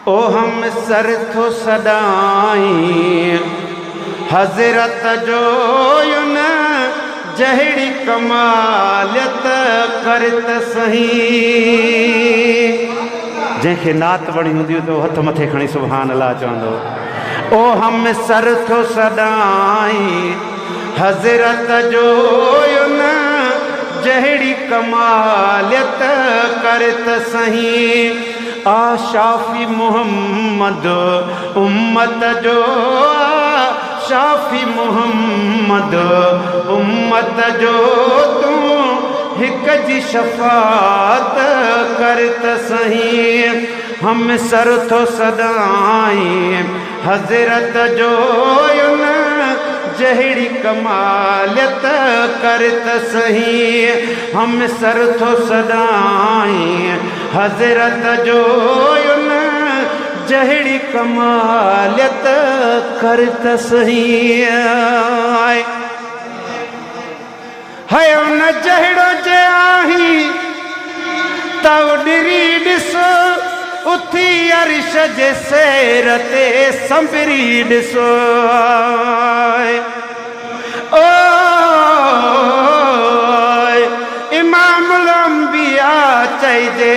ओ हम sir थो सदाई हज़रत जो युन जहिड़ी कमालियत करत सही। जंहिंखे नात वणी हूंदी तो हथ मथे खणी सुभान अल्लाह चवंदो। ओ हम सर थो सदाई हज़रत जो युन जहिड़ी कमालियत करत सही। आ शाफी मोहम्मद उम्मत जो शाफी मोहम्मद उम्मत जो तू हिक जी शफात करत सही। हम सर थो सदाई हज़रत जो युन जहिड़ी कमालियत करत सही। हम सर थो सदाई हज़रत जो युन जहिड़ी कमालियत करत सही। है उन जहिड़ो जे आही तवडरी ॾिसो उथी अर्श जे सैर ते संभरी ॾिसो। ओ इमामुल अंबिया चइजे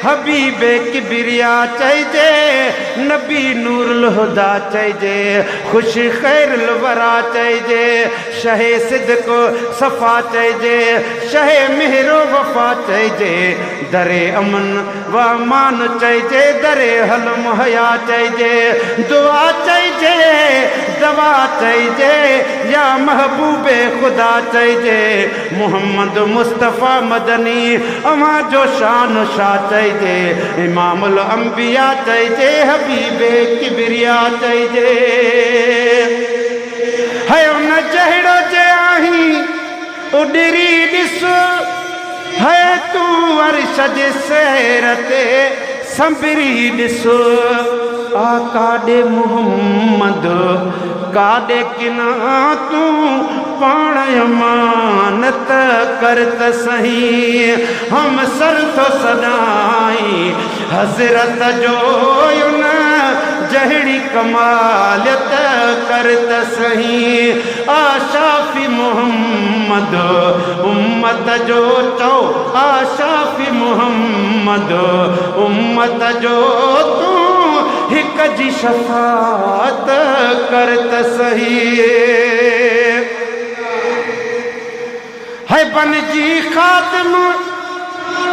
हबीबे किबरिया चइजे नबी नूरुल हुदा चइजे खुश खैरुल वरा चइजे शहे सिद्को सफ़ा चइजे शहे मेहरो वफ़ा चइजे दरे अमन व अमान चइजे दरे हलम हया चइजे दुआ चइजे दवा चइजे या महबूबे खुदा चइजे मोहम्मद मुस्तफ़ा मदनी अवां जो शान शाह चइजे इमामुल अंबिया चइजे हबीबे किबरिया चइजे। है उन जहिड़ो जे आही उडरी ॾिसो है तू अर्श जे सैर ते संभरी ॾिसो। आ काॾे मोहम्मद काॾे किना तू पाण अमानत करत सही। हम सर थो सदाई हज़रत जो युन जहिड़ी कमालियत करत सही। आ शाफी मोहम्मद उम्मत जो चो आ शाफी मोहम्मद उम्मत जो तू हिक जी शफात करत सही। है बन जी खातिम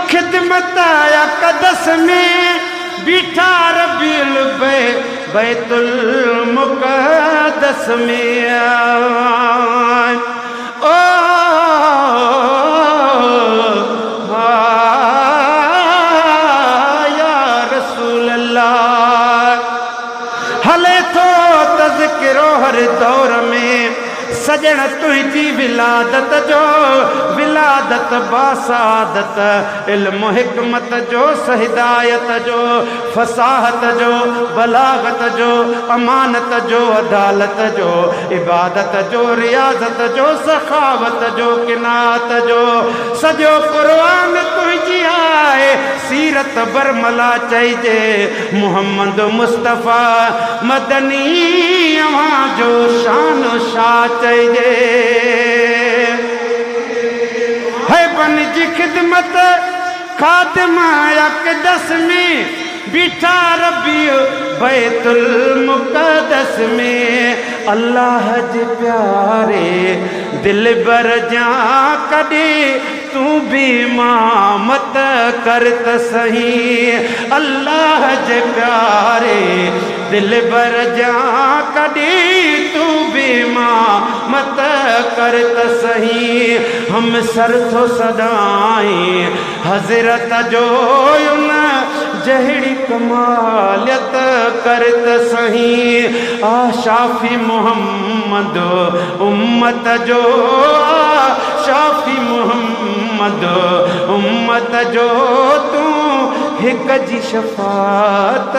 खिदमत आया कदस में बीठा रबील बैतुल मुक़द्दस में। ओ या रसूल अल्लाह हले तो तज़किरो हर दौर में सजण तुझी विलादत जो विलादत बासादत इल्म हिकमत जो सहिदायत जो फसाहत जो बलागत जो अमानत जो अदालत जो इबादत जो रियाजत जो सखावत जो किनात जो सजो कुरान तुझी आए सीरत बरमला चइजे मोहम्मद मुस्तफ़ा मदनी अवां जो शान शाह चइजे। है बन जी खिदमत खातिम अक़दस में बीठा रबी बैतुल मुक़द्दस में अल्लाह जे प्यारे दिल बर जा कॾे तू भी मामत करत सही। अल्लाह जे प्यारे दिल बर जा कॾे तू भी मामत करत सही। हम सर थो सदाई हज़रत जो युन जहिड़ी कमालियत करत सही। आ शाफी मोहम्मद उम्मत जो शाफी मोहम्मद उम्मत जो तू हिक जी शफात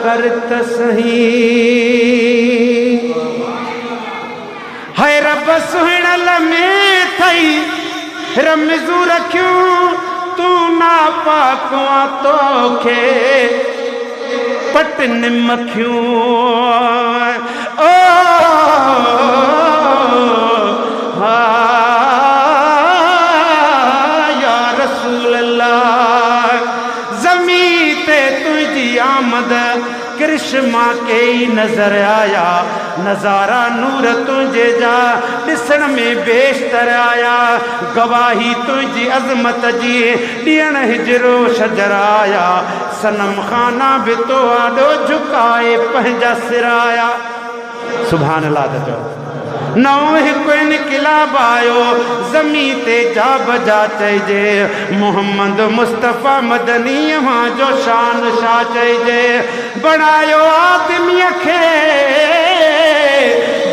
करत सही। है रब सुहिणल में थई रमज़ू रखियूं तू ना पाकुआ तोखे पट पटन मखियूं ओ हा या रसूल अल्लाह ज़मी ते तुझी आमद कृष्मा के ही नजर आया नजारा नूर तुझे जा दिसण में बेशतर आया गवाही तुझी अजमत जी ॾियण हिजरो शजर आया सनम खाना भी तो आडो झुकाए पंहिंजा सिराया सुभान अल्लाह चओ नौ हिकु इनकलाब आयो ज़मी ते जा बजा चइजे मोहम्मद मुस्तफ़ा मदनी वहाँ जो शान छा चइजे बणायो आदमीअ खे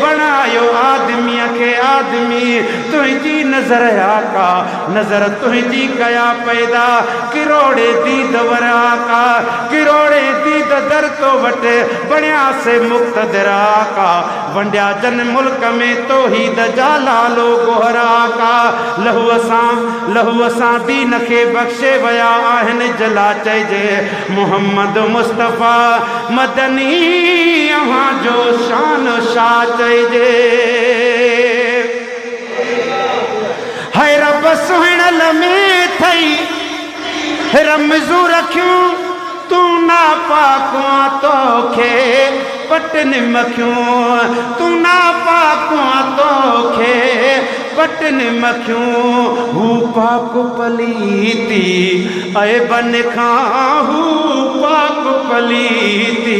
बणायो आदमीअ खे आदमी तुंहिंजी नज़र आका नज़र तुंहिंजी कया पैदा किरोड़े दीद वर आका किरोड़े दीद दर तो वटि बणिया से मुक़्तदिर आका वंडिया जन मुल्क में तौहीद जा लालो गोहरा का लहूअ सां दीन खे बख़्शे विया आहिनि जला चइजे मोहम्मद मुस्तफ़ा मदनी अव्हां जो शान छा चइजे हाय रब सुहिणल में थई रमज़ू रखियूं तू ना पाकुआ तोखे पटन मखियूं तू ना पाकुआ तोखे पटन मखियूं हू पाक पलीती ऐ बन खां हू पाक पलीती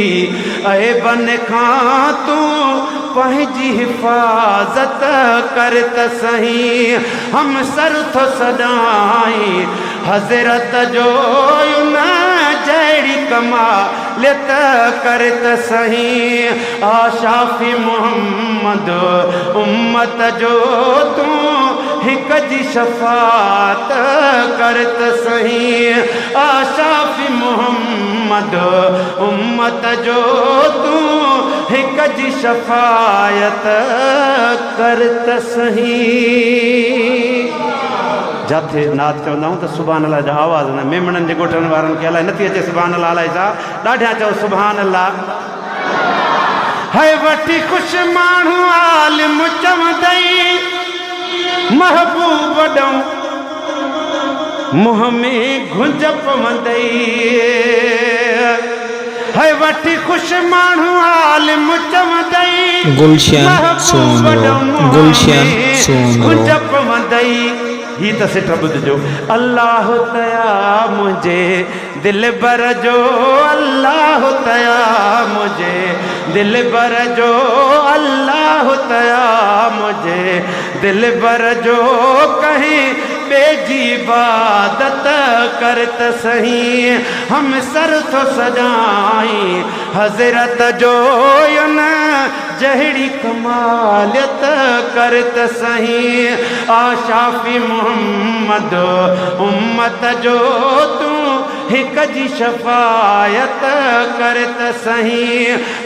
ऐ बन खां तू पंहिंजी हिफ़ाज़त कर त सही हम सर थो सदाई हज़रत जो न जहिड़ी कमालियत कर त सही आशाफ़ी मोहम्मद उम्मत जो तूं हिक जी शफ़ात कर त सही आशाफ़ी मोहम्मद उम्मत जो तूं हिक जी शफ़ायत कर त सही जाथे नाथ चवंदा आहियूं त सुभान अल्लाह जा आवाज़ न मेमणनि जे ॻोठनि वारनि खे अलाए नथी अचे सुभान अल्लाह अलाए छा ॾाढा चओ सुभान अल्लाह है वठी ख़ुशि माण्हू आलिम चवंदई महबूब वॾो मुंहं में घुंज पवंदई है वठी ख़ुशि माण्हू आलिम चवंदई महबूब वॾो घुंज पवंदई ही त सिट ॿुधिजो अल्लाह तया मुझे दिल बर जो अल्लाह तया मुझे दिल बर जो अल्लाह तया मुझे दिल बर जो कहीं बेजी इबादत कर त सही हम सर थो सजाई हज़रत जो न जहिड़ी कमालियत कर त सही आशाफ़ी मोहम्मद उम्मत जो तूं हिक जी शफ़ायत कर त सही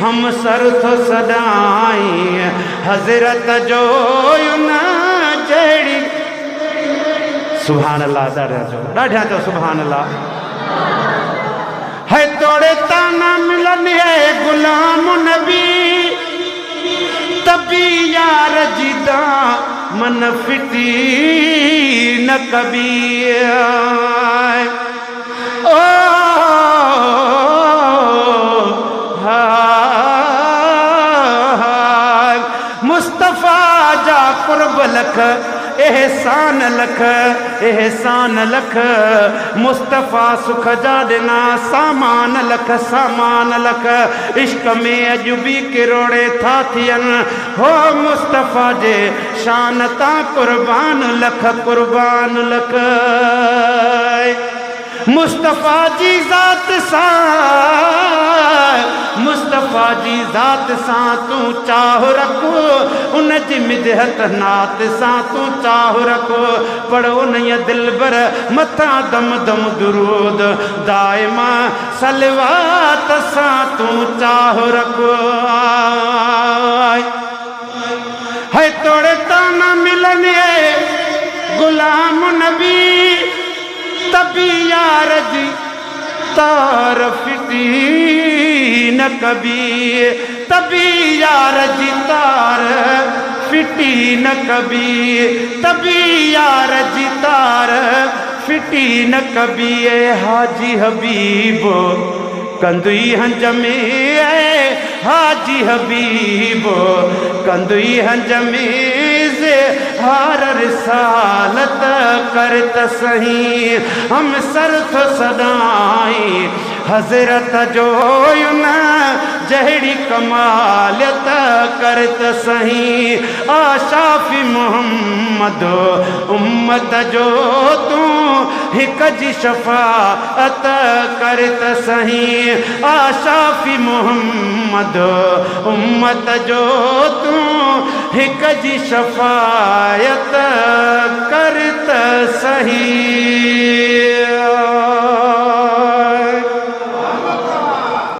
हम सर थो सदाई हज़रत जो न जहिड़ी सुभान अल्लाह ॾाढा चओ सुभान अल्लाह है तोड़े ताना मिलन है गुलाम नबी तभी यार जिदा मन फिटी न कभी ओ मुस्तफ़ा जा कुर्ब लख एहसान लख मुस्तफ़ा सुख जा ॾिना सामान लख इश्क में अॼु बि किरोड़े था थियनि हो मुस्तफ़ा जे शान तां कुर्बान लख मुस्तफ़ा जी ज़ात सां तूं चाह रख उन जी मिदहत नात सां तूं चाह रख पढ़ो उन दिलबर मथा दम दम दुरूद दाइमा सलवात सां तूं चाह रख है तोड़े ताना मिलने गुलाम नबी तभी यार जी तारफ़ी न न कभी तभी यार जितार फिटी न कभी तभी यार जितार फिटी न कभी हाजी हबीब कंदुई हंज में हाजी हबीब कंदुई हंज में से हार रिसालत करत सही हम सरथ सदाई हजरत जो न जहड़ी कमालत करत सही आशाफी मोहम्मद उम्मत जो तू हिक जी शफाअत करत सही आशाफी मोहम्मद उम्मत जो तू हिक जी शफायत करत सही।